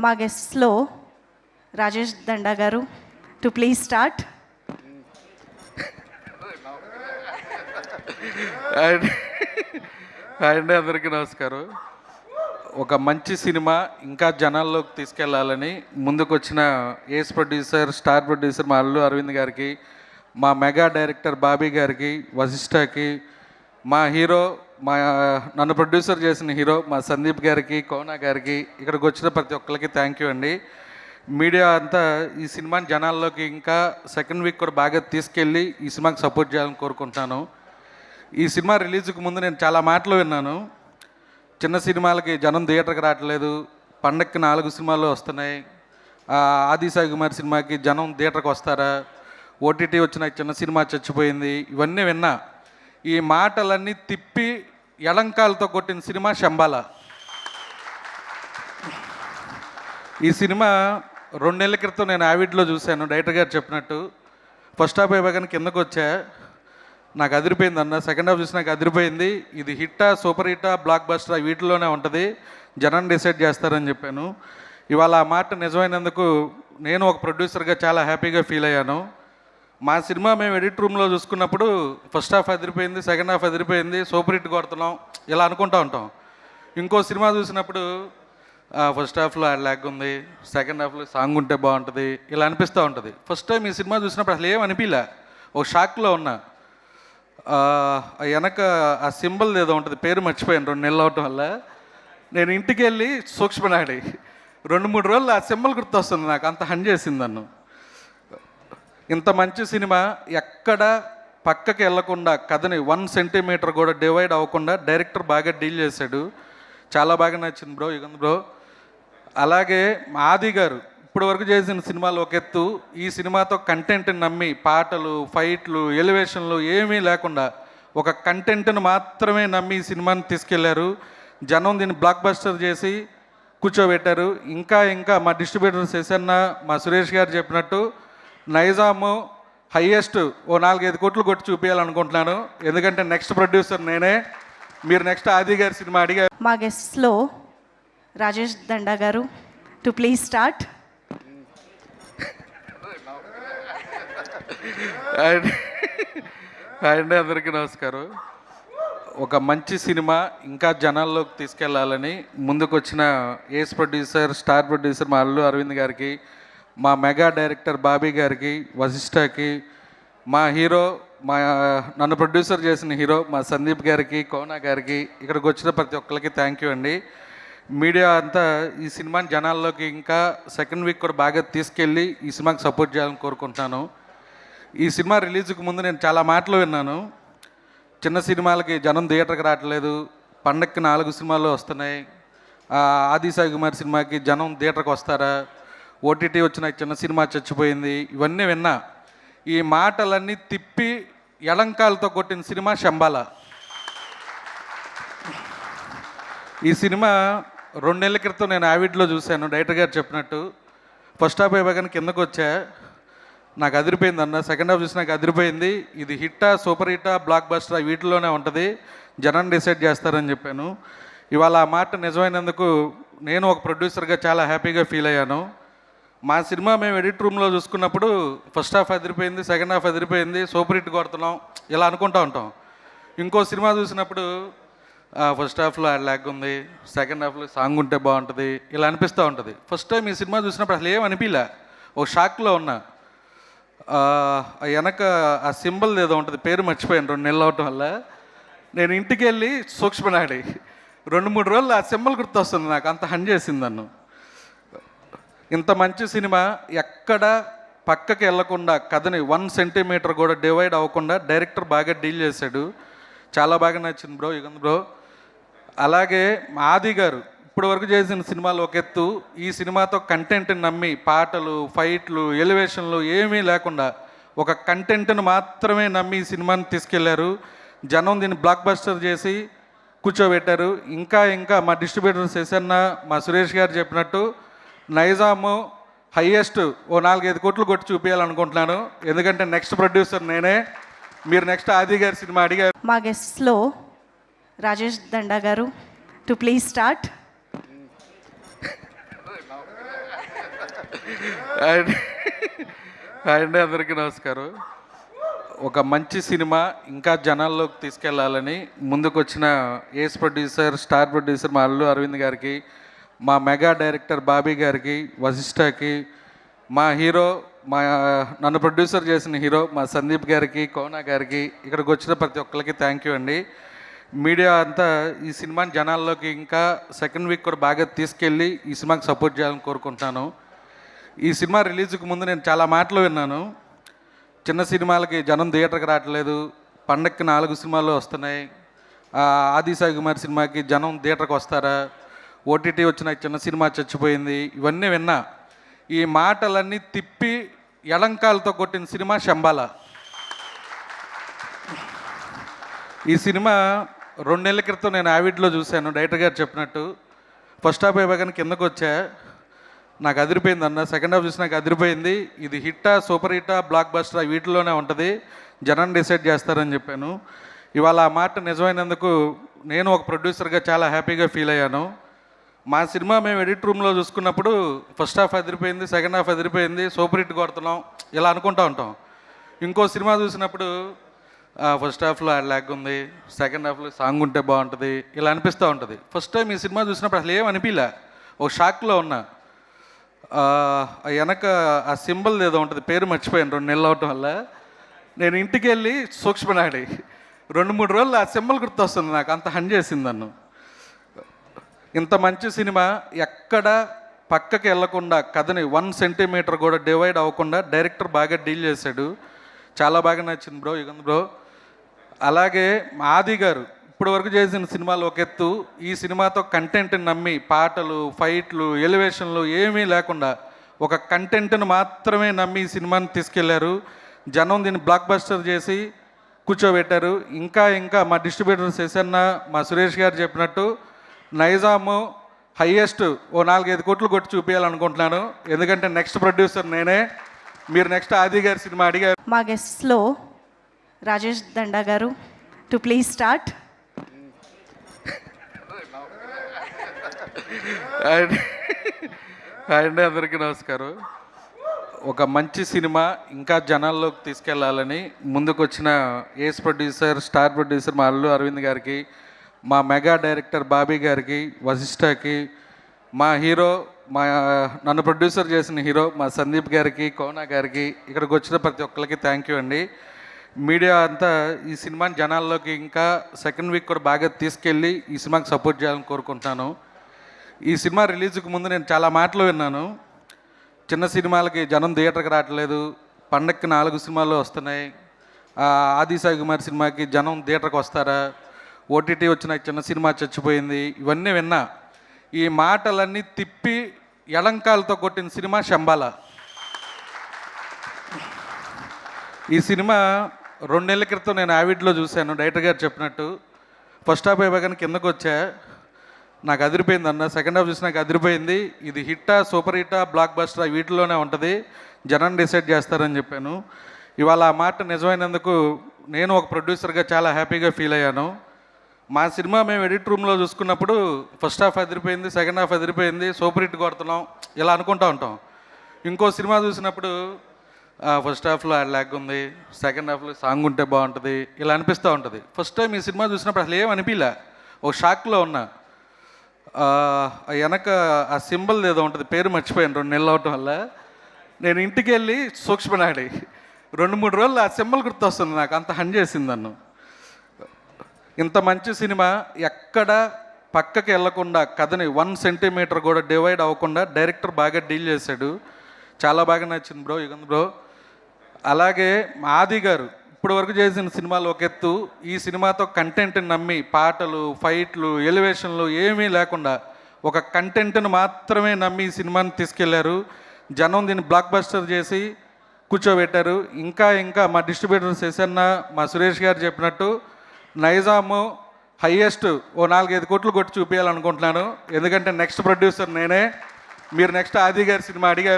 మా గెస్ట్స్లో రాజేష్ దండా గారు to please start. అండి అందరికీ నమస్కారం. ఒక మంచి సినిమా ఇంకా జనాల్లోకి తీసుకెళ్లాలని ముందుకు వచ్చిన ఏస్ ప్రొడ్యూసర్, స్టార్ ప్రొడ్యూసర్ మా అల్లు అరవింద్ గారికి, మా మెగా డైరెక్టర్ బాబీ గారికి, వశిష్ఠకి, మా హీరో, నన్ను ప్రొడ్యూసర్ చేసిన హీరో మా సందీప్ గారికి, కోనా గారికి, ఇక్కడికి వచ్చిన ప్రతి ఒక్కరికి థ్యాంక్ యూ అండి. మీడియా అంతా ఈ సినిమాని జనాల్లోకి ఇంకా సెకండ్ వీక్ కూడా బాగా తీసుకెళ్ళి ఈ సినిమాకి సపోర్ట్ చేయాలని కోరుకుంటున్నాను. ఈ సినిమా రిలీజ్కి ముందు నేను చాలా మాటలు విన్నాను. చిన్న సినిమాలకి జనం థియేటర్కి రావట్లేదు, పండక్కి 4 సినిమాలు వస్తున్నాయి, ఆది సాయి కుమార్ సినిమాకి జనం థియేటర్కి వస్తారా, ఓటీటీ వచ్చిన చిన్న సినిమా చచ్చిపోయింది, ఇవన్నీ విన్నా. ఈ మాటలన్నీ తిప్పి ఎలంకాలతో కొట్టిన సినిమా శంబాల. ఈ సినిమా 2 నెలల క్రితం నేను యావిడ్లో చూశాను. డైరెక్టర్ గారు చెప్పినట్టు ఫస్ట్ హాఫ్ అయిపోగానే కిందకు వచ్చా, నాకు అదిరిపోయింది అన్న. సెకండ్ హాఫ్ చూసి నాకు అదిరిపోయింది. ఇది హిట్టా, సూపర్ హిట్టా, బ్లాక్ బస్టర్ వీటిలోనే ఉంటుంది, జనం డిసైడ్ చేస్తారని చెప్పాను. ఇవాళ ఆ మాట నిజమైనందుకు నేను ఒక ప్రొడ్యూసర్గా చాలా హ్యాపీగా ఫీల్ అయ్యాను. మా సినిమా మేము ఎడిట్ రూమ్లో చూసుకున్నప్పుడు ఫస్ట్ హాఫ్ అదిరిపోయింది, సెకండ్ హాఫ్ అదిరిపోయింది, సూపర్ హిట్ కొడుతున్నాం ఇలా అనుకుంటూ ఉంటాం. ఇంకో సినిమా చూసినప్పుడు ఫస్ట్ హాఫ్లో ల్యాగ్ ఉంది, సెకండ్ హాఫ్లో సాంగ్ ఉంటే బాగుంటుంది ఇలా అనిపిస్తూ ఉంటుంది. ఫస్ట్ టైం ఈ సినిమా చూసినప్పుడు అసలు ఏం అనిపించలే, ఒక షాక్లో ఉన్నా. వెనక ఆ సింబల్ ఏదో ఉంటుంది, పేరు మర్చిపోయాను 2 నెలలు అవటం వల్ల. నేను ఇంటికి వెళ్ళి సూక్ష్మనాడి 2-3 రోజులు ఆ సింబల్ గుర్తొస్తుంది నాకు, అంత హన్ చేసింది నన్ను. ఇంత మంచి సినిమా ఎక్కడ పక్కకి వెళ్లకుండా కథని 1 సెంటీమీటర్ కూడా డివైడ్ అవ్వకుండా డైరెక్టర్ బాగా డీల్ చేశాడు. చాలా బాగా నచ్చింది బ్రో, యుగంధ్ బ్రో. అలాగే ఆది గారు ఇప్పటి వరకు చేసిన సినిమాలు ఒక ఎత్తు, ఈ సినిమాతో కంటెంట్ని నమ్మి పాటలు, ఫైట్లు, ఎలివేషన్లు ఏమీ లేకుండా ఒక కంటెంట్ని మాత్రమే నమ్మి ఈ సినిమాని తీసుకెళ్లారు. జనం దీన్ని బ్లాక్ బస్టర్ చేసి కూర్చోబెట్టారు. ఇంకా మా డిస్ట్రిబ్యూటర్ శశన్న, మా సురేష్ గారు చెప్పినట్టు నైజాము హయ్యెస్ట్ 4-5 కోట్లు కొట్టి చూపించాలనుకుంటున్నాను. ఎందుకంటే నెక్స్ట్ ప్రొడ్యూసర్ నేనే. మీరు నెక్స్ట్ ఆది గారి సినిమా అడిగారు. మా గెస్ట్స్లో రాజేష్ దండా గారు టు ప్లీజ్ స్టార్ట్. అండి అందరికీ నమస్కారం. ఒక మంచి సినిమా ఇంకా జనాల్లోకి తీసుకెళ్లాలని ముందుకు వచ్చిన ఏస్ ప్రొడ్యూసర్, స్టార్ ప్రొడ్యూసర్ మా అల్లు అరవింద్ గారికి, మా మెగా డైరెక్టర్ బాబీ గారికి, వశిష్ఠకి, మా హీరో, నన్ను ప్రొడ్యూసర్ చేసిన హీరో మా సందీప్ గారికి, కోనా గారికి, ఇక్కడికి వచ్చిన ప్రతి ఒక్కరికి థ్యాంక్ యూ అండి. మీడియా అంతా ఈ సినిమాని జనాల్లోకి ఇంకా సెకండ్ వీక్ కూడా బాగా తీసుకెళ్ళి ఈ సినిమాకి సపోర్ట్ చేయాలని కోరుకుంటున్నాను. ఈ సినిమా రిలీజ్కి ముందు నేను చాలా మాటలు విన్నాను. చిన్న సినిమాలకి జనం థియేటర్కి రావట్లేదు, పండక్కి 4 సినిమాలు వస్తున్నాయి, ఆది సాయి కుమార్ సినిమాకి జనం థియేటర్కి వస్తారా, ఓటీటీ వచ్చిన చిన్న సినిమా చచ్చిపోయింది, ఇవన్నీ విన్నా. ఈ మాటలన్నీ తిప్పి ఎలంకాలతో కొట్టిన సినిమా శంబాల. ఈ సినిమా 2 నెలల క్రితం నేను యావిడ్లో చూశాను. డైరెక్టర్ గారు చెప్పినట్టు ఫస్ట్ హాఫ్ అయిపోగానే కిందకు వచ్చా, నాకు అదిరిపోయింది అన్న. సెకండ్ హాఫ్ చూసి నాకు అదిరిపోయింది. ఇది హిట్టా, సూపర్ హిట్టా, బ్లాక్ బస్టర్ వీటిలోనే ఉంటుంది, జనం డిసైడ్ చేస్తారని చెప్పాను. ఇవాళ ఆ మాట నిజమైనందుకు నేను ఒక ప్రొడ్యూసర్గా చాలా హ్యాపీగా ఫీల్ అయ్యాను. మా సినిమా మేము ఎడిట్ రూమ్లో చూసుకున్నప్పుడు ఫస్ట్ హాఫ్ అదిరిపోయింది, సెకండ్ హాఫ్ అదిరిపోయింది, సూపర్ హిట్ కొడుతున్నాం ఇలా అనుకుంటూ ఉంటాం. ఇంకో సినిమా చూసినప్పుడు ఫస్ట్ హాఫ్లో ల్యాగ్ ఉంది, సెకండ్ హాఫ్లో సాంగ్ ఉంటే బాగుంటుంది ఇలా అనిపిస్తూ ఉంటుంది. ఫస్ట్ టైం ఈ సినిమా చూసినప్పుడు అసలు ఏం అనిపించలే, ఒక షాక్లో ఉన్నా. వెనక ఆ సింబల్ ఏదో ఉంటుంది, పేరు మర్చిపోయాను 2 నెలలు అవటం వల్ల. నేను ఇంటికి వెళ్ళి సూక్ష్మనాడి 2-3 రోజులు ఆ సింబల్ గుర్తొస్తుంది నాకు, అంత హన్ చేసింది నన్ను. ఇంత మంచి సినిమా ఎక్కడ పక్కకి వెళ్లకుండా కథని 1 సెంటీమీటర్ కూడా డివైడ్ అవ్వకుండా డైరెక్టర్ బాగా డీల్ చేశాడు. చాలా బాగా నచ్చింది బ్రో, యుగంధ్ బ్రో. అలాగే ఆది గారు ఇప్పటి వరకు చేసిన సినిమాలు ఒక ఎత్తు, ఈ సినిమాతో కంటెంట్ని నమ్మి పాటలు, ఫైట్లు, ఎలివేషన్లు ఏమీ లేకుండా ఒక కంటెంట్ని మాత్రమే నమ్మి ఈ సినిమాని తీసుకెళ్లారు. జనం దీన్ని బ్లాక్ బస్టర్ చేసి కూర్చోబెట్టారు. ఇంకా మా డిస్ట్రిబ్యూటర్ శశన్న, మా సురేష్ గారు చెప్పినట్టు నైజాము హయ్యెస్ట్ 4-5 కోట్లు కొట్టి చూపించాలనుకుంటున్నాను. ఎందుకంటే నెక్స్ట్ ప్రొడ్యూసర్ నేనే. మీరు నెక్స్ట్ ఆది గారి సినిమా అడిగారు. మా గెస్ట్స్లో రాజేష్ దండా గారు టు ప్లీజ్ స్టార్ట్. అండ్ అండి అందరికీ నమస్కారం. ఒక మంచి సినిమా ఇంకా జనాల్లోకి తీసుకెళ్లాలని ముందుకు వచ్చిన ఏస్ ప్రొడ్యూసర్, స్టార్ ప్రొడ్యూసర్ మా అల్లు అరవింద్ గారికి, మా మెగా డైరెక్టర్ బాబీ గారికి, వశిష్ఠకి, మా హీరో, నన్ను ప్రొడ్యూసర్ చేసిన హీరో మా సందీప్ గారికి, కోనా గారికి, ఇక్కడికి వచ్చిన ప్రతి ఒక్కరికి థ్యాంక్ యూ అండి. మీడియా అంతా ఈ సినిమాని జనాల్లోకి ఇంకా సెకండ్ వీక్ కూడా బాగా తీసుకెళ్ళి ఈ సినిమాకి సపోర్ట్ చేయాలని కోరుకుంటున్నాను. ఈ సినిమా రిలీజ్కి ముందు నేను చాలా మాటలు విన్నాను. చిన్న సినిమాలకి జనం థియేటర్కి రావట్లేదు, పండక్కి 4 సినిమాలు వస్తున్నాయి, ఆది సాయి కుమార్ సినిమాకి జనం థియేటర్కి వస్తారా, ఓటీటీ వచ్చిన చిన్న సినిమా చచ్చిపోయింది, ఇవన్నీ విన్నా. ఈ మాటలన్నీ తిప్పి ఎడంకాలతో కొట్టిన సినిమా శంబాల. ఈ సినిమా 2 నెలల క్రితం నేను యావిడ్లో చూశాను. డైరెక్టర్ గారు చెప్పినట్టు ఫస్ట్ హాఫ్ అయిపోగానే కిందకు వచ్చా, నాకు అదిరిపోయింది అన్న. సెకండ్ హాఫ్ చూసి నాకు అదిరిపోయింది, ఇది హిట్టా, సూపర్ హిట్టా, బ్లాక్ బస్టర్ వీటిలోనే ఉంటుంది, జనం డిసైడ్ చేస్తారని చెప్పాను. ఇవాళ ఆ మాట నిజమైనందుకు నేను ఒక ప్రొడ్యూసర్గా చాలా హ్యాపీగా ఫీల్ అయ్యాను. మా సినిమా మేము ఎడిట్ రూమ్లో చూసుకున్నప్పుడు ఫస్ట్ హాఫ్ అదిరిపోయింది, సెకండ్ హాఫ్ అదిరిపోయింది, సూపర్ హిట్ కొడుతున్నాం ఇలా అనుకుంటూ ఉంటాం. ఇంకో సినిమా చూసినప్పుడు ఫస్ట్ హాఫ్లో ల్యాగ్ ఉంది, సెకండ్ హాఫ్లో సాంగ్ ఉంటే బాగుంటుంది ఇలా అనిపిస్తూ ఉంటుంది. ఫస్ట్ టైం ఈ సినిమా చూసినప్పుడు అసలు ఏం అనిపించలే, ఒక షాక్లో ఉన్నా. వెనక ఆ సింబల్ ఏదో ఉంటుంది, పేరు మర్చిపోయాను 2 నెలలు అవటం వల్ల. నేను ఇంటికి వెళ్ళి సూక్ష్మనాడి 2-3 రోజులు ఆ సింబల్ గుర్తొస్తుంది నాకు, అంత హన్ చేసింది నన్ను. ఇంత మంచి సినిమా ఎక్కడ పక్కకి వెళ్లకుండా, కథని 1 సెంటీమీటర్ కూడా డివైడ్ అవ్వకుండా డైరెక్టర్ బాగా డీల్ చేశాడు. చాలా బాగా నచ్చింది బ్రో, యుగంధ్ బ్రో. అలాగే ఆది గారు ఇప్పటి వరకు చేసిన సినిమాలు ఒక ఎత్తు, ఈ సినిమాతో కంటెంట్ని నమ్మి పాటలు, ఫైట్లు, ఎలివేషన్లు ఏమీ లేకుండా ఒక కంటెంట్ని మాత్రమే నమ్మి ఈ సినిమాని తీసుకెళ్లారు. జనం దీన్ని బ్లాక్ బస్టర్ చేసి కూర్చోబెట్టారు. ఇంకా మా డిస్ట్రిబ్యూటర్స్ ఎస్ఎన్న, మా సురేష్ గారు చెప్పినట్టు నైజాము హైయెస్ట్ ఓ 4-5 కోట్లు కొట్టి చూపించాలనుకుంటున్నాను. ఎందుకంటే నెక్స్ట్ ప్రొడ్యూసర్ నేనే. మీరు నెక్స్ట్ ఆది గారి సినిమా అడిగారు. మా గెస్ట్స్లో రాజేష్ దండా గారు టు ప్లీజ్ స్టార్ట్. అండి అందరికీ నమస్కారం. ఒక మంచి సినిమా ఇంకా జనాల్లోకి తీసుకెళ్లాలని ముందుకు వచ్చిన ఏస్ ప్రొడ్యూసర్, స్టార్ ప్రొడ్యూసర్ మా అల్లు అరవింద్ గారికి, మా మెగా డైరెక్టర్ బాబీ గారికి, వశిష్ఠకి, మా హీరో, నన్ను ప్రొడ్యూసర్ చేసిన హీరో మా సందీప్ గారికి, కోనా గారికి, ఇక్కడికి వచ్చిన ప్రతి ఒక్కరికి థ్యాంక్ యూ అండి. మీడియా అంతా ఈ సినిమాని జనాల్లోకి ఇంకా సెకండ్ వీక్ కూడా బాగా తీసుకెళ్ళి ఈ సినిమాకి సపోర్ట్ చేయాలని కోరుకుంటున్నాను. ఈ సినిమా రిలీజ్కి ముందు నేను చాలా మాటలు విన్నాను. చిన్న సినిమాలకి జనం థియేటర్కి రావట్లేదు, పండక్కి 4 సినిమాలు వస్తున్నాయి, ఆది సాయి కుమార్ సినిమాకి జనం థియేటర్కి వస్తారా, ఓటీటీ వచ్చిన చిన్న సినిమా చచ్చిపోయింది, ఇవన్నీ విన్నా. ఈ మాటలన్నీ తిప్పి ఎడంకాలతో కొట్టిన సినిమా శంబాల. ఈ సినిమా 2 నెలల క్రితం నేను యావిడ్లో చూశాను. డైరెక్టర్ గారు చెప్పినట్టు ఫస్ట్ హాఫ్ అయిపోగానే కిందకు వచ్చా, నాకు అదిరిపోయింది అన్న. సెకండ్ హాఫ్ చూసి నాకు అదిరిపోయింది, ఇది హిట్టా, సూపర్ హిట్టా, బ్లాక్ బస్టర్ వీటిలోనే ఉంటుంది, జనం డిసైడ్ చేస్తారని చెప్పాను. ఇవాళ ఆ మాట నిజమైనందుకు నేను ఒక ప్రొడ్యూసర్గా చాలా హ్యాపీగా ఫీల్ అయ్యాను. మా సినిమా మేము ఎడిట్ రూమ్లో చూసుకున్నప్పుడు ఫస్ట్ హాఫ్ అదిరిపోయింది, సెకండ్ హాఫ్ అదిరిపోయింది, సూపర్ హిట్ కొడుతున్నాం ఇలా అనుకుంటూ ఉంటాం. ఇంకో సినిమా చూసినప్పుడు ఫస్ట్ హాఫ్లో ల్యాగ్ ఉంది, సెకండ్ హాఫ్లో సాంగ్ ఉంటే బాగుంటుంది ఇలా అనిపిస్తూ ఉంటుంది. ఫస్ట్ టైం ఈ సినిమా చూసినప్పుడు అసలు ఏం అనిపించలే, ఒక షాక్లో ఉన్నా. వెనక ఆ సింబల్ ఏదో ఉంటుంది, పేరు మర్చిపోయాను 2 నెలలు అవటం వల్ల. నేను ఇంటికి వెళ్ళి సూక్ష్మనాడి 2-3 రోజులు ఆ సింబల్ గుర్తొస్తుంది నాకు, అంత హన్ చేసింది నన్ను. ఇంత మంచి సినిమా ఎక్కడ పక్కకి వెళ్లకుండా, కథని 1 సెంటీమీటర్ కూడా డివైడ్ అవ్వకుండా డైరెక్టర్ బాగా డీల్ చేశాడు. చాలా బాగా నచ్చింది బ్రో, యుగంధ్ బ్రో. అలాగే ఆది గారు ఇప్పటి వరకు చేసిన సినిమాలు ఒక ఎత్తు, ఈ సినిమాతో కంటెంట్ని నమ్మి పాటలు, ఫైట్లు, ఎలివేషన్లు ఏమీ లేకుండా ఒక కంటెంట్ని మాత్రమే నమ్మి ఈ సినిమాని తీసుకెళ్లారు. జనం దీన్ని బ్లాక్ బస్టర్ చేసి కూర్చోబెట్టారు. ఇంకా మా డిస్ట్రిబ్యూటర్స్ ఎస్ఎన్న, మా సురేష్ గారు చెప్పినట్టు నైజాము హైయెస్ట్ ఓ 4-5 కోట్లు కొట్టి చూపించాలనుకుంటున్నాను. ఎందుకంటే నెక్స్ట్ ప్రొడ్యూసర్ నేనే. మీరు నెక్స్ట్ ఆది గారి సినిమా అడిగారు.